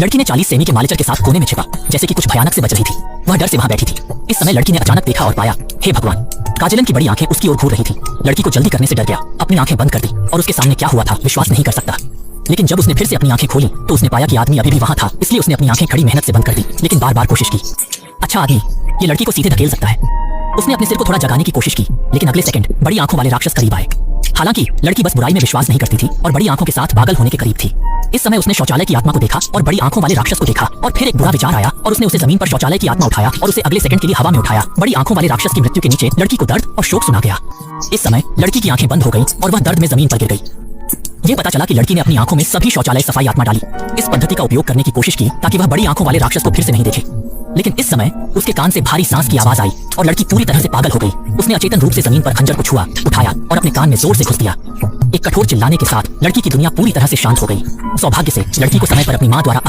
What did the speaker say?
लड़की ने 40 सेमी के मालिचर के साथ कोने में छिपा जैसे कि कुछ भयानक से बच रही थी। वह डर से वहां बैठी थी। इस समय लड़की ने अचानक देखा और पाया, हे भगवान, काजलन की बड़ी आंखें उसकी ओर घूर रही थी। लड़की को जल्दी करने से डर गया, अपनी आंखें बंद कर दी और उसके सामने क्या हुआ था विश्वास नहीं कर सकता। लेकिन जब उसने फिर से अपनी आंखें खोली तो उसने पाया कि आदमी अभी भी वहां था। इसलिए उसने अपनी आंखें खड़ी मेहनत से बंद कर दी, लेकिन बार बार कोशिश की। अच्छा आदमी ये लड़की को सीधे धकेल सकता है। उसने अपने सिर को थोड़ा जगाने की कोशिश की, लेकिन अगले सेकंड बड़ी आंखों वाले राक्षस करीब आए। हालांकि लड़की बस बुराई में विश्वास नहीं करती थी और बड़ी आंखों के साथ पागल होने के करीब थी। इस समय उसने शौचालय की आत्मा को देखा और बड़ी आंखों वाले राक्षस को देखा और फिर एक बुरा विचार आया और उसने उसे जमीन पर शौचालय की आत्मा उठाया और उसे अगले सेकंड के लिए हवा में उठाया। बड़ी आंखों वाले राक्षस की मृत्यु के नीचे लड़की को दर्द और शोक सुना गया। इस समय लड़की की आंखें बंद हो गईं और वह दर्द में जमीन पर गिर गई। ये पता चला कि लड़की ने अपनी आंखों में सभी शौचालय सफाई आत्मा डाली। इस पद्धति का उपयोग करने की कोशिश की ताकि वह बड़ी आंखों वाले राक्षस को फिर से नहीं देखे। लेकिन इस समय उसके कान से भारी सांस की आवाज आई और लड़की पूरी तरह से पागल हो गई। उसने अचेतन रूप से जमीन पर खंजर को छुआ, उठाया और अपने कान में जोर से घुस दिया। एक कठोर चिल्लाने के साथ लड़की की दुनिया पूरी तरह से शांत हो गई। सौभाग्य से लड़की को समय पर अपनी मां द्वारा